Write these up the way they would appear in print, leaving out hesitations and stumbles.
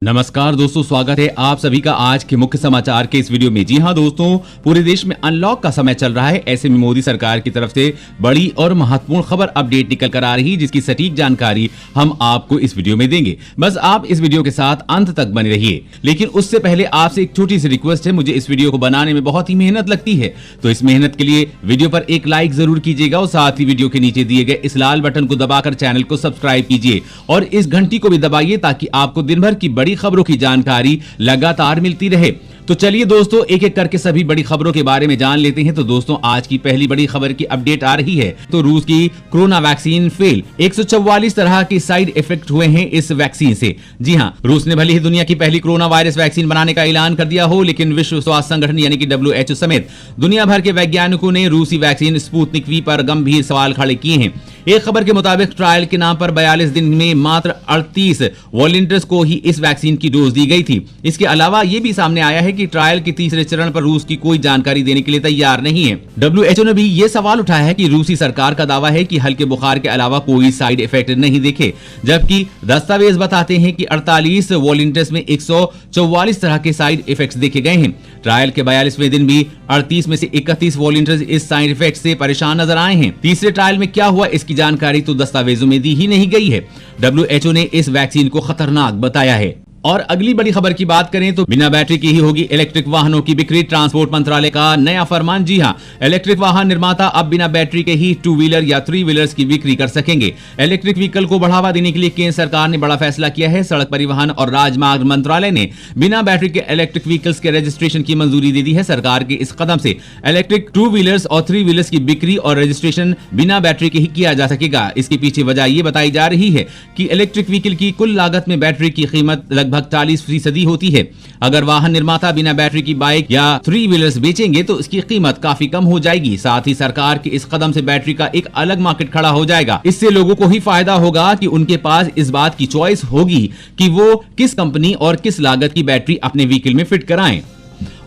नमस्कार दोस्तों, स्वागत है आप सभी का आज के मुख्य समाचार के इस वीडियो में। जी हां दोस्तों, पूरे देश में अनलॉक का समय चल रहा है। ऐसे में मोदी सरकार की तरफ से बड़ी और महत्वपूर्ण खबर अपडेट निकल कर आ रही है, जिसकी सटीक जानकारी हम आपको इस वीडियो में देंगे। बस आप इस वीडियो के साथ अंत तक बने रहिए। लेकिन उससे पहले आपसे एक छोटी सी रिक्वेस्ट है, मुझे इस वीडियो को बनाने में बहुत ही मेहनत लगती है, तो इस मेहनत के लिए वीडियो पर एक लाइक जरूर कीजिएगा और साथ ही वीडियो के नीचे दिए गए इस लाल बटन को दबाकर चैनल को सब्सक्राइब कीजिए और इस घंटी को भी दबाइए ताकि आपको दिन भर की बड़ी खबरों की जानकारी लगातार मिलती रहे। तो चलिए दोस्तों, एक एक करके सभी बड़ी खबरों के बारे में जान लेते हैं। तो दोस्तों, आज की पहली बड़ी खबर की अपडेट आ रही है। तो रूस की कोरोना वैक्सीन फेल, 144 तरह के साइड इफेक्ट हुए हैं इस वैक्सीन से। जी हां, रूस ने भले ही दुनिया की पहली कोरोना वायरस वैक्सीन बनाने का ऐलान कर दिया हो, लेकिन विश्व स्वास्थ्य संगठन यानी कि WHO समेत दुनिया भर के वैज्ञानिकों ने रूसी वैक्सीन स्पुतनिक वी पर गंभीर सवाल खड़े किए हैं। एक खबर के मुताबिक ट्रायल के नाम पर 42 दिन में मात्र 38 वॉलंटियर्स को ही इस वैक्सीन की डोज दी गई थी। इसके अलावा यह भी सामने आया है कि ट्रायल के तीसरे चरण पर रूस की कोई जानकारी देने के लिए तैयार नहीं है। WHO ने भी यह सवाल उठाया है कि रूसी सरकार का दावा है कि हल्के बुखार के अलावा कोई साइड इफेक्ट नहीं दिखे, जबकि दस्तावेज बताते हैं कि 48 वॉलंटियर्स में 144 तरह के साइड इफेक्ट्स देखे गए हैं। ट्रायल के 42वें दिन भी 38 में से 31 वॉलंटियर्स इस साइड इफेक्ट से परेशान नजर आए हैं। तीसरे ट्रायल में क्या हुआ, इसकी जानकारी तो दस्तावेजों में दी ही नहीं गई है। WHO ने इस वैक्सीन को खतरनाक बताया है। और अगली बड़ी खबर की बात करें तो बिना बैटरी की ही होगी इलेक्ट्रिक वाहनों की बिक्री, ट्रांसपोर्ट मंत्रालय का नया फरमान। जी हां, इलेक्ट्रिक वाहन निर्माता अब बिना बैटरी के ही 2 व्हीलर या 3 व्हीलर्स की बिक्री कर सकेंगे। इलेक्ट्रिक व्हीकल को बढ़ावा देने के लिए केंद्र सरकार ने बड़ा फैसला किया है। सड़क परिवहन और राजमार्ग मंत्रालय ने बिना बैटरी के इलेक्ट्रिक व्हीकल्स के रजिस्ट्रेशन की मंजूरी दे दी है। सरकार के इस कदम से इलेक्ट्रिक 2 व्हीलर्स और 3 व्हीलर्स की बिक्री और रजिस्ट्रेशन बिना बैटरी के ही किया जा सकेगा। इसके पीछे वजह यह बताई जा रही है कि इलेक्ट्रिक व्हीकल की कुल लागत में बैटरी की कीमत लगभग 40% होती है। अगर वाहन निर्माता बिना बैटरी की बाइक या 3 व्हीलर्स बेचेंगे तो इसकी कीमत काफी कम हो जाएगी। साथ ही सरकार के इस कदम से बैटरी का एक अलग मार्केट खड़ा हो जाएगा। इससे लोगों को ही फायदा होगा कि उनके पास इस बात की चॉइस होगी कि वो किस कंपनी और किस लागत की बैटरी अपने व्हीकल में फिट कराएं।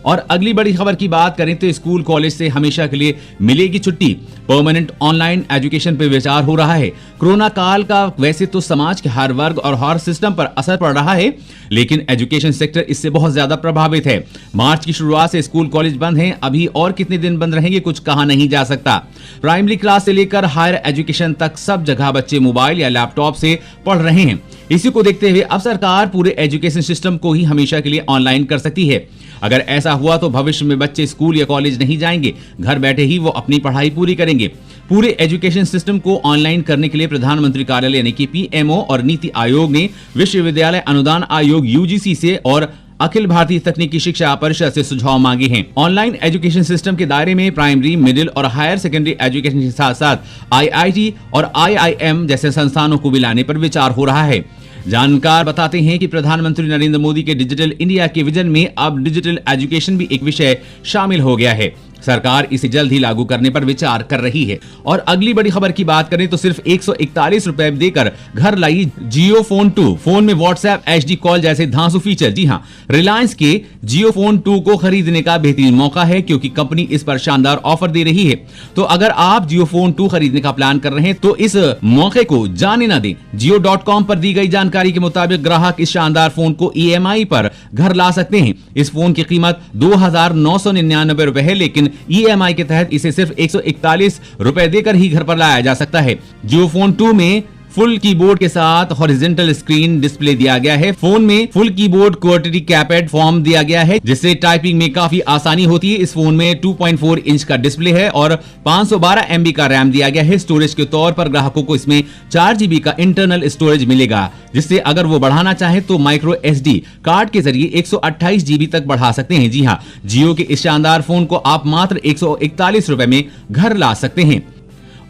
और अगली बड़ी खबर की बात करें तो स्कूल कॉलेज से हमेशा के लिए मिलेगी छुट्टी, परमानेंट ऑनलाइन एजुकेशन पर विचार हो रहा है। कोरोना काल का वैसे तो समाज के हर वर्ग और हर सिस्टम पर असर पड़ रहा है, लेकिन एजुकेशन सेक्टर इससे बहुत ज्यादा प्रभावित है। मार्च की शुरुआत से स्कूल कॉलेज बंद हैं, अभी और कितने दिन बंद रहेंगे कुछ कहा नहीं जा सकता। प्राइमरी क्लास से लेकर हायर एजुकेशन तक सब जगह बच्चे मोबाइल या लैपटॉप से पढ़ रहे हैं। इसी को देखते हुए अब सरकार पूरे एजुकेशन सिस्टम को ही हमेशा के लिए ऑनलाइन कर सकती है। अगर ऐसा हुआ तो भविष्य में बच्चे स्कूल या कॉलेज नहीं जाएंगे, घर बैठे ही वो अपनी पढ़ाई पूरी करेंगे। पूरे एजुकेशन सिस्टम को ऑनलाइन करने के लिए प्रधानमंत्री कार्यालय यानी कि PMO और नीति आयोग ने विश्वविद्यालय अनुदान आयोग UGC से और अखिल भारतीय तकनीकी शिक्षा परिषद से सुझाव मांगे हैं। ऑनलाइन एजुकेशन सिस्टम के दायरे में प्राइमरी, मिडिल और हायर सेकेंडरी एजुकेशन के साथ साथ IIT और IIM जैसे संस्थानों को भी लाने पर विचार हो रहा है। जानकार बताते हैं कि प्रधानमंत्री नरेंद्र मोदी के डिजिटल इंडिया के विजन में अब डिजिटल एजुकेशन भी एक विषय शामिल हो गया है। सरकार इसे जल्द ही लागू करने पर विचार कर रही है। और अगली बड़ी खबर की बात करें तो सिर्फ 141 रुपए देकर घर लाई जियो फोन 2। फोन में व्हाट्सएप, HD कॉल जैसे धांसू फीचर। जी हां, रिलायंस के जियो फोन 2 को खरीदने का बेहतरीन मौका है, क्योंकि कंपनी इस पर शानदार ऑफर दे रही है। तो अगर आप जियो फोन 2 खरीदने का प्लान कर रहे हैं तो इस मौके को जाने ना दें। Jio.com पर दी गई जानकारी के मुताबिक ग्राहक इस शानदार फोन को EMI पर घर ला सकते हैं। इस फोन की कीमत 2,999 रुपए है, लेकिन EMI के तहत इसे सिर्फ 141 रुपए देकर ही घर पर लाया जा सकता है। जियो फोन 2 में फुल कीबोर्ड के साथ हॉरिजॉन्टल स्क्रीन डिस्प्ले दिया गया है। फोन में फुल कीबोर्ड क्वार्टरी कैपेड फॉर्म दिया गया है, जिससे टाइपिंग में काफी आसानी होती है। इस फोन में 2.4 इंच का डिस्प्ले है और 512 MB का रैम दिया गया है। स्टोरेज के तौर पर ग्राहकों को इसमें 4 GB का इंटरनल स्टोरेज मिलेगा, जिससे अगर वो बढ़ाना चाहे तो माइक्रो SD कार्ड के जरिए 128 GB तक बढ़ा सकते हैं। जी हाँ, जियो के इस शानदार फोन को आप मात्र 141 रुपए में घर ला सकते हैं।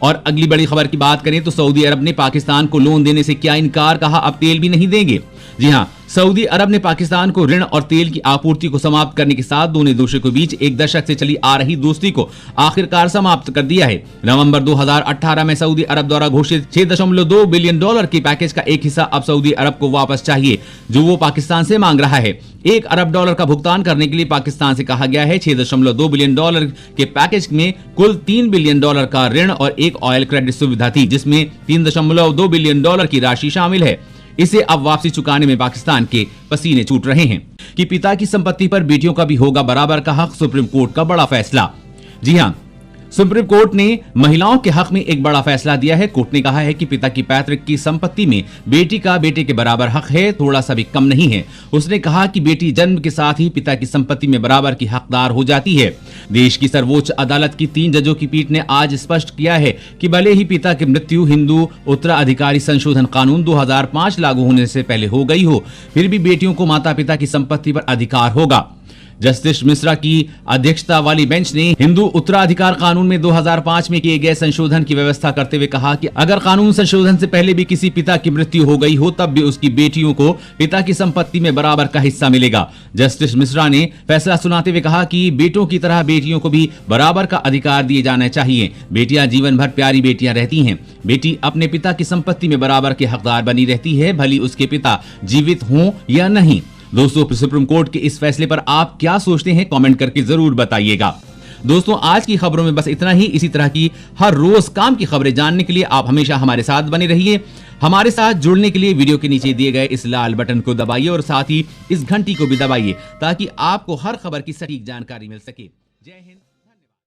और अगली बड़ी खबर की बात करें तो सऊदी अरब ने पाकिस्तान को लोन देने से किया इनकार, कहा अब तेल भी नहीं देंगे। जी हां, सऊदी अरब ने पाकिस्तान को ऋण और तेल की आपूर्ति को समाप्त करने के साथ दोनों देशों के बीच एक दशक से चली आ रही दोस्ती को आखिरकार समाप्त कर दिया है। नवंबर 2018 में सऊदी अरब द्वारा घोषित $6.2 बिलियन के पैकेज का एक हिस्सा अब सऊदी अरब को वापस चाहिए, जो वो पाकिस्तान से मांग रहा है। $1 अरब का भुगतान करने के लिए पाकिस्तान से कहा गया है। $6.2 बिलियन के पैकेज में कुल $3 बिलियन का ऋण और एक ऑयल क्रेडिट सुविधा थी, जिसमें $3.2 बिलियन की राशि शामिल है। इसे अब वापसी चुकाने में पाकिस्तान के पसीने छूट रहे हैं कि पिता की संपत्ति पर बेटियों का भी होगा बराबर का हक। सुप्रीम कोर्ट का बड़ा फैसला। जी हां, सुप्रीम कोर्ट ने महिलाओं के हक में एक बड़ा फैसला दिया है। कोर्ट ने कहा है कि पिता की पैतृक की संपत्ति में बेटी का बेटे के बराबर हक है, थोड़ा सा भी कम नहीं है। उसने कहा कि बेटी जन्म के साथ ही पिता की संपत्ति में बराबर की हकदार हो जाती है। देश की सर्वोच्च अदालत की 3 जजों की पीठ ने आज स्पष्ट किया है कि भले ही पिता की मृत्यु हिंदू उत्तराधिकारी संशोधन कानून 2005 लागू होने से पहले हो गई हो, फिर भी बेटियों को माता पिता की संपत्ति पर अधिकार होगा। जस्टिस मिश्रा की अध्यक्षता वाली बेंच ने हिंदू उत्तराधिकार कानून में 2005 में किए गए संशोधन की व्यवस्था करते हुए कहा कि अगर कानून संशोधन से पहले भी किसी पिता की मृत्यु हो गई हो, तब भी उसकी बेटियों को पिता की संपत्ति में बराबर का हिस्सा मिलेगा। जस्टिस मिश्रा ने फैसला सुनाते हुए कहा कि बेटों की तरह बेटियों को भी बराबर का अधिकार दिए जाने चाहिए। बेटियां जीवन भर प्यारी बेटियां रहती हैं। बेटी अपने पिता की संपत्ति में बराबर की हकदार बनी रहती है, भली उसके पिता जीवित हों या नहीं। दोस्तों, सुप्रीम कोर्ट के इस फैसले पर आप क्या सोचते हैं, कमेंट करके जरूर बताइएगा। दोस्तों, आज की खबरों में बस इतना ही। इसी तरह की हर रोज काम की खबरें जानने के लिए आप हमेशा हमारे साथ बने रहिए। हमारे साथ जुड़ने के लिए वीडियो के नीचे दिए गए इस लाल बटन को दबाइए और साथ ही इस घंटी को भी दबाइए ताकि आपको हर खबर की सटीक जानकारी मिल सके। जय हिंद।